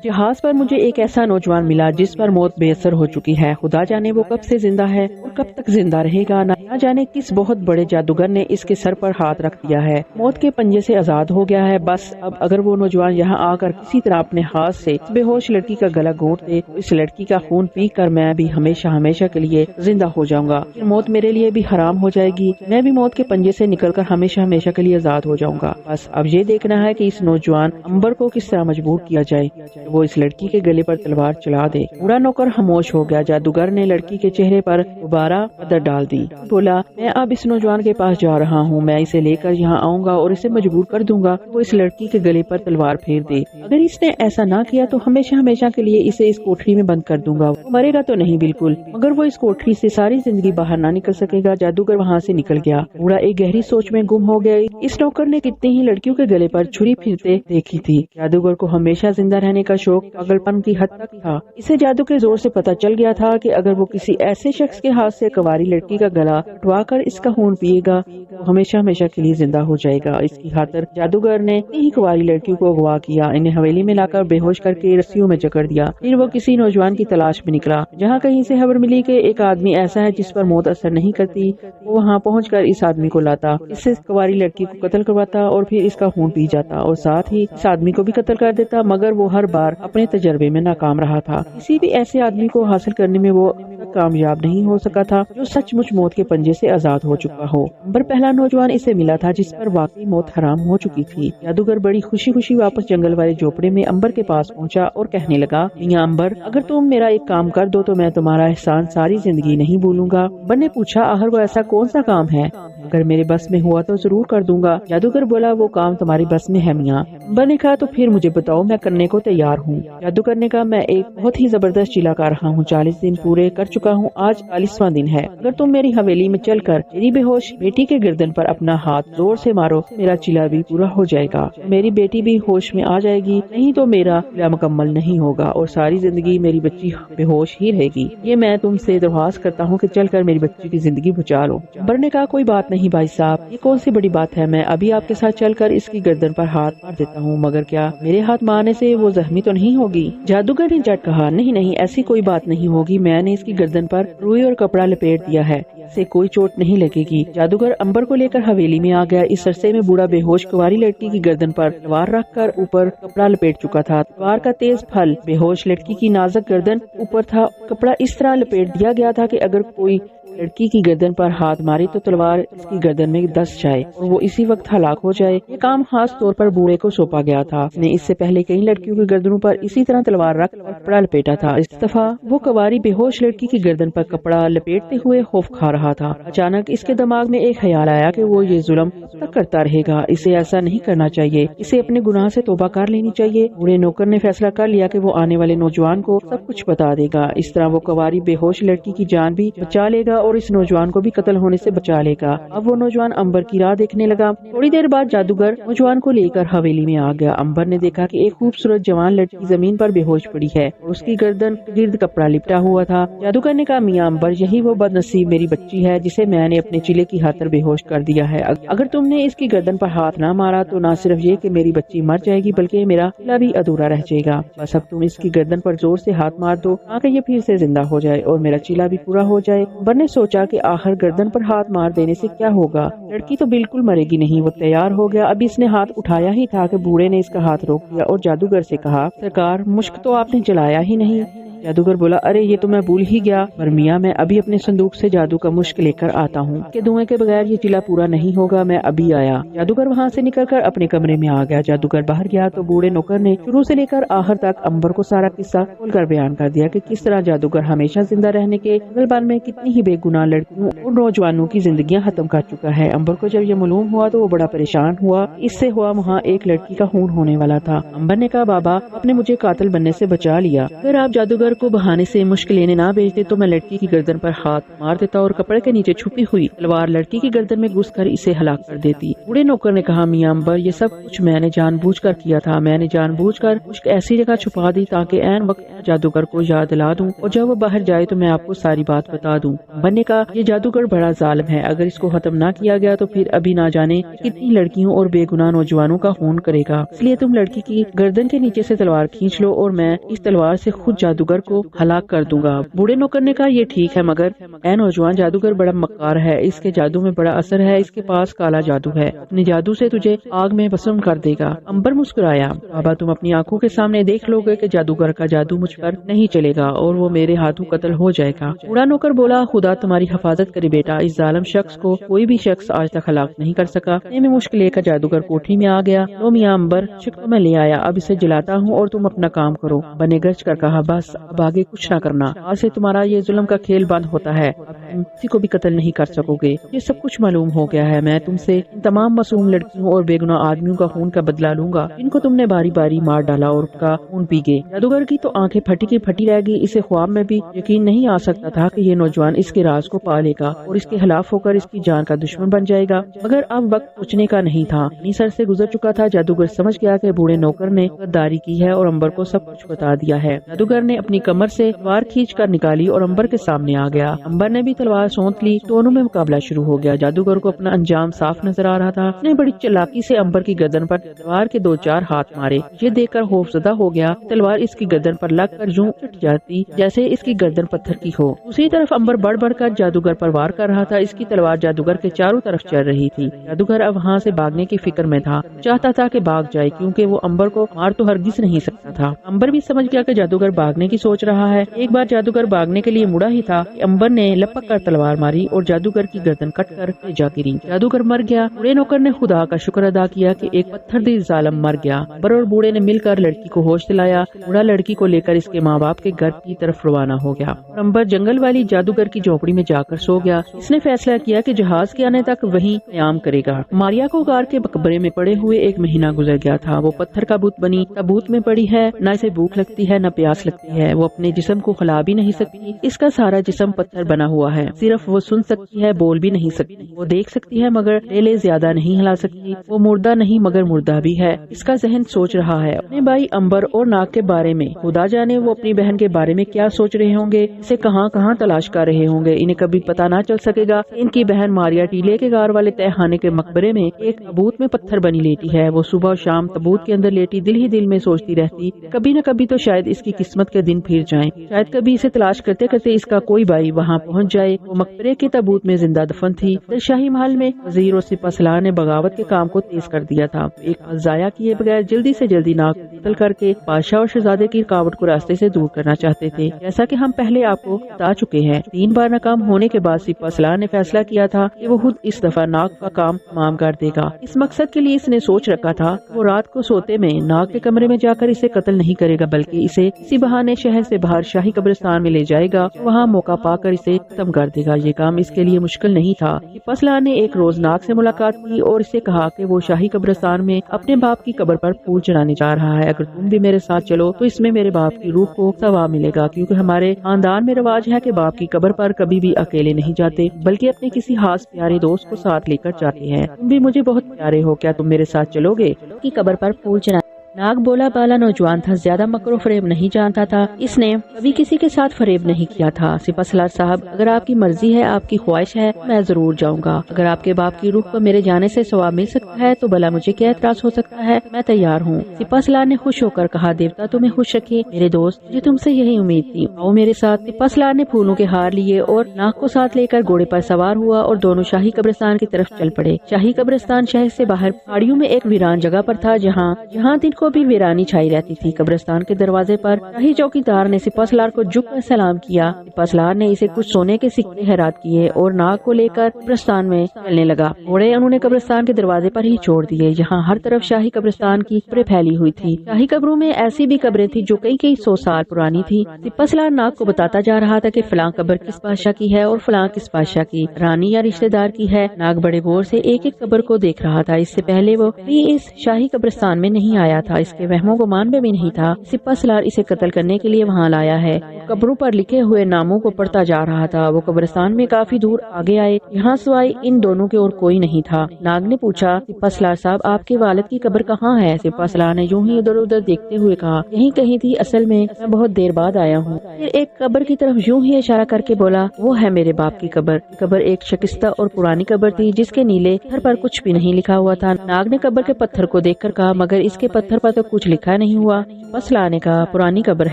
جہاز پر مجھے ایک ایسا نوجوان ملا جس پر موت بے اثر ہو چکی ہے، خدا جانے وہ کب سے زندہ ہے اور کب تک زندہ رہے گا، نہ جانے کس بہت بڑے جادوگر نے اس کے سر پر ہاتھ رکھ دیا ہے، موت کے پنجے سے آزاد ہو گیا ہے۔ بس اب اگر وہ نوجوان یہاں آ کر کسی طرح اپنے ہاتھ سے اس بے ہوش لڑکی کا گلا گھونٹ دے تو اس لڑکی کا خون پی کر میں بھی ہمیشہ کے لیے زندہ ہو جاؤں گا، پھر موت میرے لیے بھی حرام ہو جائے گی، میں بھی موت کے پنجے سے نکل کر ہمیشہ کے لیے آزاد ہو جاؤں گا۔ بس اب یہ دیکھنا ہے کہ اس نوجوان امبر کو کس طرح مجبور کیا جائے کہ وہ اس لڑکی کے گلے پر تلوار چلا دے۔ بوڑھا نوکر خاموش ہو گیا۔ جادوگر نے لڑکی کے چہرے پر دوبارہ مدد ڈال دی، بولا، میں اب اس نوجوان کے پاس جا رہا ہوں، میں اسے لے کر یہاں آؤں گا اور اسے مجبور کر دوں گا کہ وہ اس لڑکی کے گلے پر تلوار پھیر دے۔ اگر اس نے ایسا نہ کیا تو ہمیشہ کے لیے اسے اس کوٹھری میں بند کر دوں گا۔ وہ مرے گا تو نہیں بالکل، مگر وہ اس کوٹھری سے ساری زندگی باہر نہ نکل سکے گا۔ جادوگر وہاں سے نکل گیا۔ بوڑھا ایک گہری سوچ میں گم ہو گیا۔ اس نوکر نے کتنی ہی لڑکیوں کے گلے پر چھری پھرتے دیکھی تھی۔ جادوگر کو ہمیشہ زندہ رہنے کا شوق پاگل پن کی حد تک تھا۔ اسے جادو کے زور سے پتہ چل گیا تھا کہ اگر وہ کسی ایسے شخص کے ہاتھ سے کنواری لڑکی کا گلا کٹوا کر اس کا خون پیے گا تو ہمیشہ کے لیے زندہ ہو جائے گا۔ اس کی خاطر جادوگر نے ہی کنواری لڑکیوں کو اغوا کیا، انہیں حویلی میں لا کر بے ہوش کر کے رسیوں میں جکڑ دیا۔ پھر وہ کسی نوجوان کی تلاش میں نکلا۔ جہاں کہیں سے خبر ملی کہ ایک آدمی ایسا ہے جس پر موت اثر نہیں کرتی، وہ وہاں پہنچ کر اس آدمی کو لاتا، اس سے کنواری لڑکی کو قتل کرواتا اور پھر اس کا خون پی جاتا اور ساتھ ہی اس آدمی کو بھی قتل کر دیتا، مگر وہ ہر بار اپنے تجربے میں ناکام رہا تھا۔ کسی بھی ایسے آدمی کو حاصل کرنے میں وہ کامیاب نہیں ہو سکا تھا جو سچ مچ موت کے پنجے سے آزاد ہو چکا ہو۔ امبر پہلا نوجوان اسے ملا تھا جس پر واقعی موت حرام ہو چکی تھی۔ جادوگر بڑی خوشی واپس جنگل والے جھوپڑے میں امبر کے پاس پہنچا اور کہنے لگا، میاں امبر، اگر تم میرا ایک کام کر دو تو میں تمہارا احسان ساری زندگی نہیں بھولوں گا۔ امبر نے پوچھا، آخر وہ ایسا کون سا کام ہے اگر میرے بس میں ہوا تو ضرور کر دوں گا۔ جادوگر بولا وہ کام تمہاری بس میں ہے میاں۔ امبر نے کہا تو پھر مجھے بتاؤ، میں کرنے کو تیار ہوں۔ جادوگر نے کہا میں ایک بہت ہی زبردست چیلا کر رہا ہوں، 40 دن پورے کر چکا ہوں، آج 40واں دن ہے۔ اگر تم میری حویلی میں چل کر میری بے ہوش بیٹی کے گردن پر اپنا ہاتھ زور سے مارو، میرا چیلا بھی پورا ہو جائے گا، میری بیٹی بھی ہوش میں آ جائے گی، نہیں تو میرا چیلا مکمل نہیں ہوگا اور ساری زندگی میری بچی بے ہوش ہی رہے گی۔ یہ میں تم سے درخواست کرتا ہوں کہ چل کر میری بچی کی زندگی بچا لو۔ امبر نے کہا کوئی بات نہیں بھائی صاحب، یہ کون سی بڑی بات ہے، میں ابھی آپ کے ساتھ چل کر اس کی گردن پر ہاتھ مار دیتا ہوں، مگر کیا میرے ہاتھ مارنے سے وہ زخمی تو نہیں ہوگی؟ جادوگر نے جٹ کہا نہیں نہیں، ایسی کوئی بات نہیں ہوگی، میں نے اس کی گردن پر روئی اور کپڑا لپیٹ دیا ہے، سے کوئی چوٹ نہیں لگے گی۔ جادوگر امبر کو لے کر حویلی میں آ گیا۔ اس عرصے میں بوڑھا بے ہوش کنواری لڑکی کی گردن پر تلوار رکھ کر اوپر کپڑا لپیٹ چکا تھا۔ تلوار کا تیز پھل بے ہوش لڑکی کی نازک گردن اوپر تھا۔ کپڑا اس طرح لپیٹ دیا گیا تھا کہ اگر کوئی لڑکی کی گردن پر ہاتھ مارے تو تلوار اس کی گردن میں دس جائے اور وہ اسی وقت ہلاک ہو جائے۔ یہ کام خاص طور پر بوڑھے کو سونپا گیا تھا۔ اس نے اس سے پہلے کئی لڑکیوں کی گردنوں پر اسی طرح تلوار رکھ کر کپڑا لپیٹا تھا۔ اس دفعہ وہ کنواری بے ہوش لڑکی کی گردن پر کپڑا لپیٹتے ہوئے خوف کھا رہا تھا۔ اچانک اس کے دماغ میں ایک خیال آیا کہ وہ یہ ظلم تک کرتا رہے گا، اسے ایسا نہیں کرنا چاہیے، اسے اپنے گناہ سے توبہ کر لینی چاہیے۔ بوڑھے نوکر نے فیصلہ کر لیا کہ وہ آنے والے نوجوان کو سب کچھ بتا دے گا، اس طرح وہ کنواری بے ہوش لڑکی کی جان بھی بچا لے گا اور اس نوجوان کو بھی قتل ہونے سے بچا لے گا۔ اب وہ نوجوان امبر کی راہ دیکھنے لگا۔ تھوڑی دیر بعد جادوگر نوجوان کو لے کر حویلی میں آ گیا۔ امبر نے دیکھا کہ ایک خوبصورت جوان لڑکی زمین پر بے ہوش پڑی ہے اور اس کی گردن گرد کپڑا لپٹا ہوا تھا۔ جادوگر نے کہا میاں امبر، یہی وہ بد نصیب میری بچی ہے جسے میں نے اپنے چیلے کی خاطر بے ہوش کر دیا ہے۔ اگر تم نے اس کی گردن پر ہاتھ نہ مارا تو نہ صرف یہ کہ میری بچی مر جائے گی بلکہ میرا چیلا بھی ادھورا رہ جائے گا۔ بس اب تم اس کی گردن پر زور سے ہاتھ مار دو تاکہ یہ پھر سے زندہ ہو جائے اور میرا چیلا بھی پورا ہو جائے۔ امبر نے سوچا کہ آخر گردن پر ہاتھ مار دینے سے کیا ہوگا، لڑکی تو بالکل مرے گی نہیں۔ وہ تیار ہو گیا۔ ابھی اس نے ہاتھ اٹھایا ہی تھا کہ بوڑھے نے اس کا ہاتھ روک دیا اور جادوگر سے کہا سرکار مشک تو آپ نے جلایا ہی نہیں۔ جادوگر بولا ارے یہ تو میں بھول ہی گیا، پر میاں میں ابھی اپنے صندوق سے جادو کا مشک لے کر آتا ہوں، کہ دھوئیں کے بغیر یہ چیلا پورا نہیں ہوگا، میں ابھی آیا۔ جادوگر وہاں سے نکل کر اپنے کمرے میں آ گیا۔ جادوگر باہر گیا تو بوڑھے نوکر نے شروع سے لے کر آخر تک امبر کو سارا قصہ کھول کر بیان کر دیا کہ کس طرح جادوگر ہمیشہ زندہ رہنے کے غلبان میں کتنی ہی بے گناہ لڑکیوں اور نوجوانوں کی زندگیاں ختم کر چکا ہے۔ امبر کو جب یہ معلوم ہوا تو وہ بڑا پریشان ہوا، اس سے ہوا وہاں ایک لڑکی کا خون ہونے والا تھا۔ امبر نے کہا بابا آپ نے مجھے قاتل بننے سے بچا لیا، اگر آپ جادوگر کو بہانے سے مشک لینے نہ بھیجتے تو میں لڑکی کی گردن پر ہاتھ مار دیتا اور کپڑے کے نیچے چھپی ہوئی تلوار لڑکی کی گردن میں گھس کر اسے ہلاک کر دیتی۔ بوڑھے نوکر نے کہا میاں امبر یہ سب کچھ میں نے جان بوجھ کر کیا تھا، میں نے جان بوجھ کر مشک ایسی جگہ چھپا دی تاکہ عین وقت جادوگر کو یاد دلا دوں اور جب وہ باہر جائے تو میں آپ کو ساری بات بتا دوں۔ امبر نے کہا یہ جادوگر بڑا ظالم ہے، اگر اس کو ختم نہ کیا گیا تو پھر ابھی نہ جانے کتنی لڑکیوں اور بے گناہ نوجوانوں کا خون کرے گا، اس لیے تم لڑکی کی گردن کے نیچے سے تلوار کھینچ لو اور میں اس تلوار سے خود جادوگر کو ہلاک کر دوں گا۔ بوڑھے نوکر نے کہا یہ ٹھیک ہے، مگر اے نوجوان جادوگر بڑا مکار ہے، اس کے جادو میں بڑا اثر ہے، اس کے پاس کالا جادو ہے، اپنے جادو سے تجھے آگ میں بھسم کر دے گا۔ امبر مسکرایا بابا تم اپنی آنکھوں کے سامنے دیکھ لو گے کہ جادوگر کا جادو مجھ پر نہیں چلے گا اور وہ میرے ہاتھوں قتل ہو جائے گا۔ بوڑھا نوکر بولا خدا تمہاری حفاظت کرے بیٹا، اس ظالم شخص کو کوئی بھی شخص آج تک ہلاک نہیں کر سکا۔ میں مشک لے کر جادوگر کوٹھی میں آ گیا۔ لو میاں امبر شک میں لے آیا، اب اسے جلاتا ہوں اور تم اپنا کام کرو۔ بنے گرج کر کہا بس اب آگے کچھ نہ کرنا، آج سے تمہارا یہ ظلم کا کھیل بند ہوتا ہے، اب تم کسی کو بھی قتل نہیں کر سکو گے۔ یہ سب کچھ معلوم ہو گیا ہے، میں تم سے ان تمام معصوم لڑکیوں اور بے گناہ آدمیوں کا خون کا بدلہ لوں گا جن کو تم نے باری باری مار ڈالا اور ان کا خون پی گئے۔ جادوگر کی تو آنکھیں پھٹی کی پھٹی رہ گئی، اسے خواب میں بھی یقین نہیں آ سکتا تھا کہ یہ نوجوان اس کے راز کو پا لے گا اور اس کے خلاف ہو کر اس کی جان کا دشمن بن جائے گا، مگر اب وقت سوچنے کا نہیں تھا، اپنی سر سے گزر چکا تھا۔ جادوگر سمجھ گیا کہ بوڑھے نوکر نے غداری کی ہے اور امبر کو سب کچھ بتا دیا ہے۔ جادوگر نے اپنی کمر سے تلوار کھینچ کر نکالی اور امبر کے سامنے آ گیا۔ امبر نے بھی تلوار سونت لی، دونوں میں مقابلہ شروع ہو گیا۔ جادوگر کو اپنا انجام صاف نظر آ رہا تھا، اس نے بڑی چلاکی سے امبر کی گردن پر تلوار کے 2-4 ہاتھ مارے۔ یہ دیکھ کر خوف زدہ ہو گیا، تلوار اس کی گردن پر لگ کر یوں چٹ جاتی جیسے اس کی گردن پتھر کی ہو۔ دوسری طرف امبر بڑھ بڑھ کر جادوگر پر وار کر رہا تھا، اس کی تلوار جادوگر کے چاروں طرف چل رہی تھی۔ جادوگر اب وہاں سے بھاگنے کی فکر میں تھا، چاہتا تھا کہ بھاگ جائے کیونکہ وہ امبر کو مار تو ہرگز نہیں سکتا تھا۔ امبر بھی سمجھ گیا کہ جادوگر بھاگنے کی سوچ رہا ہے۔ ایک بار جادوگر بھاگنے کے لیے مڑا ہی تھا کہ امبر نے لپک کر تلوار ماری اور جادوگر کی گردن کٹ کر جا گری۔ جادوگر مر گیا۔ بوڑھے نوکر نے خدا کا شکر ادا کیا کہ ایک پتھر دی ظالم مر گیا۔ امبر اور بوڑھے نے مل کر لڑکی کو ہوش دلایا۔ بوڑھا لڑکی کو لے کر اس کے ماں باپ کے گھر کی طرف روانہ ہو گیا اور امبر جنگل والی جادوگر کی جھونپڑی میں جا کر سو گیا۔ اس نے فیصلہ کیا کہ جہاز کے آنے تک وہی قیام کرے گا۔ ماریا کو غار کے مقبرے میں پڑے ہوئے ایک مہینہ گزر گیا تھا۔ وہ پتھر کا بت بنی تابوت میں پڑی ہے، نہ اسے بھوک لگتی ہے نہ پیاس لگتی ہے۔ وہ اپنے جسم کو ہلا بھی نہیں سکتی، اس کا سارا جسم پتھر بنا ہوا ہے۔ صرف وہ سن سکتی ہے، بول بھی نہیں سکتی۔ وہ دیکھ سکتی ہے مگر ریلے زیادہ نہیں ہلا سکتی۔ وہ مردہ نہیں مگر مردہ بھی ہے۔ اس کا ذہن سوچ رہا ہے اپنے بھائی امبر اور ناگ کے بارے میں۔ خدا جانے وہ اپنی بہن کے بارے میں کیا سوچ رہے ہوں گے، اسے کہاں کہاں تلاش کر رہے ہوں گے۔ انہیں کبھی پتہ نہ چل سکے گا کہ ان کی بہن ماریا ٹیلے کے غار والے تہہ خانے کے مقبرے میں ایک تابوت میں پتھر بنی لیٹی ہے۔ وہ صبح اور شام تابوت کے اندر لیٹی دل ہی دل میں سوچتی رہتی، کبھی نہ کبھی تو شاید اس کی قسمت کے دن پھر جائیں، شاید کبھی اسے تلاش کرتے کرتے اس کا کوئی بھائی وہاں پہنچ جائے۔ وہ مقبرے کے تابوت میں زندہ دفن تھی۔ شاہی محل میں وزیر اور سپہ سالار نے بغاوت کے کام کو تیز کر دیا تھا۔ ایک پل ضائع کیے بغیر جلدی سے جلدی ناگ کو قتل کر کے بادشاہ اور شہزادے کی رکاوٹ کو راستے سے دور کرنا چاہتے تھے۔ جیسا کہ ہم پہلے آپ کو بتا چکے ہیں، 3 بار ناکام ہونے کے بعد سپہ سالار نے فیصلہ کیا تھا کہ وہ خود اس دفعہ ناگ کا کام تمام کر دے گا۔ اس مقصد کے لیے اس نے سوچ رکھا تھا کہ وہ رات کو سوتے میں ناگ کے کمرے میں جا کر اسے قتل نہیں کرے گا، بلکہ اسے کسی بہانے شہر سے باہر شاہی قبرستان میں لے جائے گا، وہاں موقع پا کر اسے ختم کر دے گا۔ یہ کام اس کے لیے مشکل نہیں تھا۔ سپہ سالار نے ایک روز ناگ سے ملاقات کی اور اسے کہا کہ وہ شاہی قبرستان میں اپنے باپ کی قبر پر پھول چڑھانے جا رہا ہے۔ اگر تم بھی میرے ساتھ چلو تو اس میں میرے باپ کی روح کو ثواب ملے گا، کیونکہ ہمارے خاندان میں رواج ہے کہ باپ کی قبر پر کبھی بھی اکیلے نہیں جاتے، بلکہ اپنے کسی خاص پیارے دوست کو ساتھ لے کر جاتے ہیں۔ تم بھی مجھے بہت پیارے ہو، کیا تم میرے ساتھ چلو گے؟ کی قبر پر پھول چڑھا۔ ناگ بولا بالا نوجوان تھا، زیادہ مکر و فریب نہیں جانتا تھا۔ اس نے کبھی کسی کے ساتھ فریب نہیں کیا تھا۔ سپہ سالار صاحب، اگر آپ کی مرضی ہے، آپ کی خواہش ہے، میں ضرور جاؤں گا۔ اگر آپ کے باپ کی روح کو میرے جانے سے ثواب مل سکتا ہے تو بھلا مجھے کیا اعتراض ہو سکتا ہے، میں تیار ہوں۔ سپہ سالار نے خوش ہو کر کہا، دیوتا تمہیں خوش رکھے میرے دوست، مجھے تم سے یہی امید تھی، آؤ میرے ساتھ۔ سپہ سالار نے پھولوں کے ہار لیے اور ناگ کو ساتھ لے کر گھوڑے پر سوار ہوا اور دونوں شاہی قبرستان کی طرف چل پڑے۔ شاہی قبرستان شہر سے باہر پہاڑیوں میں ایک ویران جگہ پر تھا، جہاں دن کو بھی ویرانی چھائی رہتی تھی۔ قبرستان کے دروازے پر شاہی چوکیدار نے سپہ سالار کو جھک کر سلام کیا۔ سپہ سالار نے اسے کچھ سونے کے سکے خیرات کیے اور ناگ کو لے کر قبرستان میں چلنے لگا۔ گھوڑے انہوں نے قبرستان کے دروازے پر ہی چھوڑ دیے، جہاں ہر طرف شاہی قبرستان کی قبریں پھیلی ہوئی تھی۔ شاہی قبروں میں ایسی بھی قبریں تھی جو کئی 100 سال پرانی تھی۔ سپہ سالار ناگ کو بتاتا جا رہا تھا کہ فلاں قبر کس بادشاہ کی ہے اور فلاں کس بادشاہ کی، رانی یا رشتہ دار کی ہے۔ ناگ بڑے غور سے ایک ایک قبر کو دیکھ رہا تھا۔ اس سے پہلے وہ بھی اس شاہی قبرستان میں نہیں آیا تھا، اس کے وہم و گمان میں بھی نہیں تھا۔ سپہ سالار اسے قتل کرنے کے لیے وہاں لایا ہے۔ قبروں پر لکھے ہوئے ناموں کو پڑھتا جا رہا تھا۔ وہ قبرستان میں کافی دور آگے آئے، یہاں سوائے ان دونوں کے اور کوئی نہیں تھا۔ ناگ نے پوچھا، سپہ سالار صاحب، آپ کے والد کی قبر کہاں ہے؟ سپہ سالار نے یوں ہی ادھر ادھر دیکھتے ہوئے کہا، یہیں کہیں تھی، اصل میں بہت دیر بعد آیا ہوں۔ پھر ایک قبر کی طرف یوں ہی اشارہ کر کے بولا، وہ ہے میرے باپ کی قبر۔ قبر ایک شکستہ اور پرانی قبر تھی جس کے نیلے پتھر پر کچھ بھی نہیں لکھا ہوا تھا۔ ناگ نے قبر کے پتھر کو دیکھ کر کہا، مگر اس کے پتھر پر تو کچھ لکھا نہیں ہوا۔ سپہ سالار نے کہا، پرانی قبر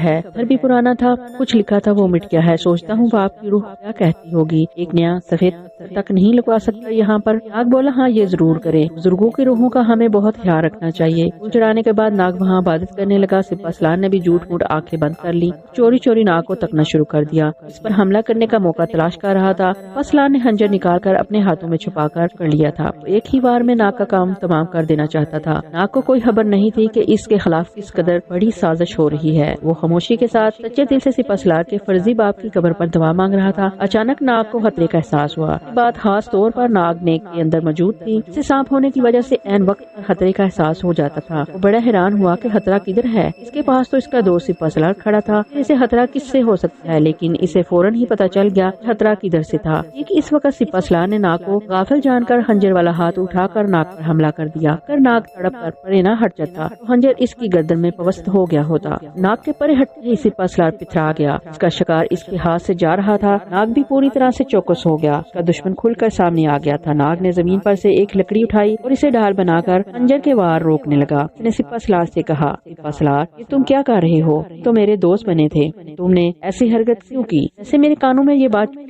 ہے، پتھر بھی پرانا تھا، کچھ لکھا تھا وہ مٹ گیا ہے، سوچتا ہوں باپ کی روح کیا کہتی ہوگی، ایک نیا سفید تک نہیں لگوا سکتا یہاں پر؟ ناگ بولا، ہاں یہ ضرور کرے، بزرگوں کی روحوں کا ہمیں بہت خیال رکھنا چاہیے۔ پھول چڑھانے کے بعد ناگ وہاں عبادت کرنے لگا۔ سپہ سالار نے بھی جھوٹ موٹ آنکھیں بند کر لی، چوری چوری ناگ کو تکنا شروع کر دیا، اس پر حملہ کرنے کا موقع تلاش کر رہا تھا۔ سپہ سالار نے خنجر نکال کر اپنے ہاتھوں میں چھپا کر لیا تھا، ایک ہی بار میں ناگ کا کام تمام کر دینا چاہتا تھا۔ ناگ کو کوئی خبر نہیں تھی کہ اس کے خلاف کس قدر بڑی سازش ہو رہی ہے۔ وہ خاموشی کے ساتھ سچے دل سے سپہ سالار کے فرضی باپ کی قبر پر دعا مانگ رہا تھا۔ اچانک ناگ کو خطرے کا احساس ہوا۔ یہ بات خاص طور پر ناگ نے کے اندر موجود تھی، اسے سانپ ہونے کی وجہ سے عین وقت پر خطرے کا احساس ہو جاتا تھا۔ وہ بڑا حیران ہوا کہ خطرہ کدھر ہے، اس کے پاس تو اس کا دوست سپہ سالار کھڑا تھا، اسے خطرہ کس سے ہو سکتا ہے، لیکن اسے فوراً ہی پتہ چل گیا کہ خطرہ کدھر سے تھا۔ ٹھیک اس وقت سپہ سالار نے ناگ کو غافل جان کر خنجر والا ہاتھ اٹھا کر ناگ پر حملہ کر دیا۔ اگر ناگ تڑپ کر پرے نہ ہٹ جاتا تو خنجر اس کی گردن میں پوست ہو گیا ہوتا۔ ناگ کے پرے ہٹتے ہی سپہ سالار پتھرا گیا، اس کا شکار اس کے ہاتھ سے جا رہا تھا۔ ناگ بھی پوری طرح سے چوکس ہو گیا، اس کا دشمن کھل کر سامنے آ گیا تھا۔ ناگ نے زمین پر سے ایک لکڑی اٹھائی اور اسے ڈھال بنا کر خنجر کے وار روکنے لگا۔ اس نے سپہ سالار سے کہا، سپہ سالار، یہ تم کیا کر رہے ہو؟ تو میرے دوست بنے تھے، تم نے ایسی حرکت کیوں کی؟ جیسے میرے کانوں میں یہ بات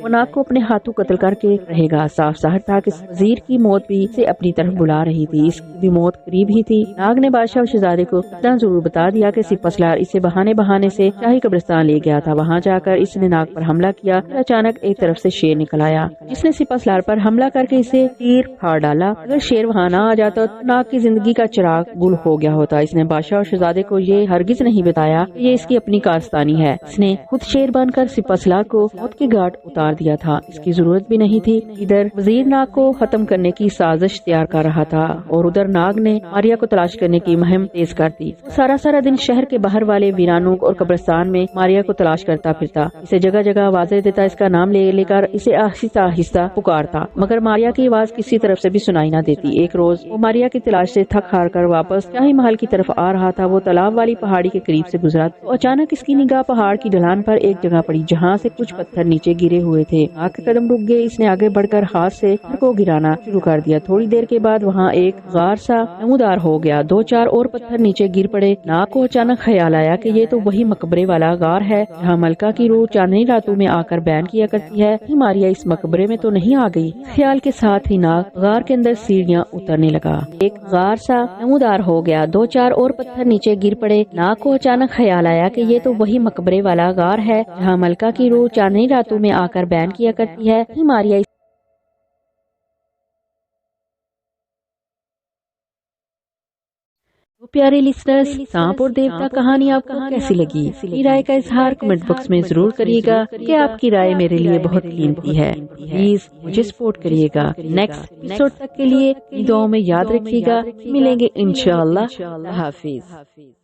وہ ناگ کو اپنے ہاتھوں قتل کر کے رہے گا۔ صاف ظاہر تھا کہ وزیر کی موت بھی اسے اپنی طرف بلا رہی تھی، اس کی بھی موت قریب ہی تھی۔ ناگ نے بادشاہ اور شہزادے کو اتنا ضرور بتا دیا کہ سپہ سالار اسے بہانے سے شاہی قبرستان لے گیا تھا۔ وہاں جا کر اس نے ناگ پر حملہ کیا، پھر اچانک ایک طرف سے شیر نکل آیا جس نے سپہ سالار پر حملہ کر کے اسے تیر پھاڑ ڈالا۔ اگر شیر وہاں نہ آ جاتا تو ناگ کی زندگی کا چراغ گل ہو گیا ہوتا۔ اس نے بادشاہ اور شہزادے کو یہ ہرگز نہیں بتایا کہ یہ اس کی اپنی کارستانی ہے۔ اس نے خود شیر بن کر سپہ سالار کو موت کے گھاٹ اتار دیا تھا، اس کی ضرورت بھی نہیں تھی۔ ادھر وزیر ناگ کو ختم کرنے کی سازش تیار کر رہا تھا اور ادھر ناگ نے ماریا کو تلاش کرنے کی مہم تیز کر دی۔ سارا دن شہر کے باہر والے ویرانوں اور قبرستان میں ماریا کو تلاش کرتا پھرتا، اسے جگہ جگہ آوازیں دیتا، اس کا نام لے کر اسے آہستہ آہستہ پکارتا، مگر ماریا کی آواز کسی طرف سے بھی سنائی نہ دیتی۔ ایک روز وہ ماریا کی تلاش سے تھک ہار کر واپس شاہی محل کی طرف آ رہا تھا۔ وہ تالاب والی پہاڑی کے قریب سے گزرا تو اچانک اس کی نگاہ پہاڑ کی ڈھلان پر ایک جگہ پڑی جہاں سے کچھ پتھر نیچے گرے ہوئے تھے۔ ناگ کے قدم رک گئے، اس نے آگے بڑھ کر ہاتھ سے پتھر کو گرانا شروع کر دیا۔ تھوڑی دیر کے بعد وہاں ایک غار سا نمودار ہو گیا، 2-4 اور پتھر نیچے گر پڑے۔ ناگ کو اچانک خیال آیا کہ یہ تو وہی مقبرے والا غار ہے جہاں ملکہ کی روح چاندنی راتوں میں آ کر بیان کیا کرتی ہے۔ ماریا اس مقبرے میں تو نہیں آ گئی؟ خیال کے ساتھ ہی ناگ غار کے اندر سیڑھیاں اترنے لگا۔ ایک غار سا نمودار ہو گیا، 2-4 اور پتھر نیچے گر پڑے۔ ناگ کو اچانک خیال آیا کہ یہ تو وہی مقبرے والا غار ہے جہاں ملکہ کی روح چاندنی راتوں میں آ کر بیان کیا کرتی ہے۔ ماریا تو پیارے لسنرز، سانپ اور دیوتا کہانی آپ کو کیسی لگی؟ اپنی رائے کا اظہار کمنٹ باکس میں ضرور کریے گا کہ آپ کی رائے میرے لیے بہت قیمتی ہے۔ پلیز مجھے سپورٹ کریے گا۔ نیکسٹ ایپیسوڈ تک کے لیے دعاؤں میں یاد رکھیے گا۔ ملیں گے انشاءاللہ۔ اللہ حافظ۔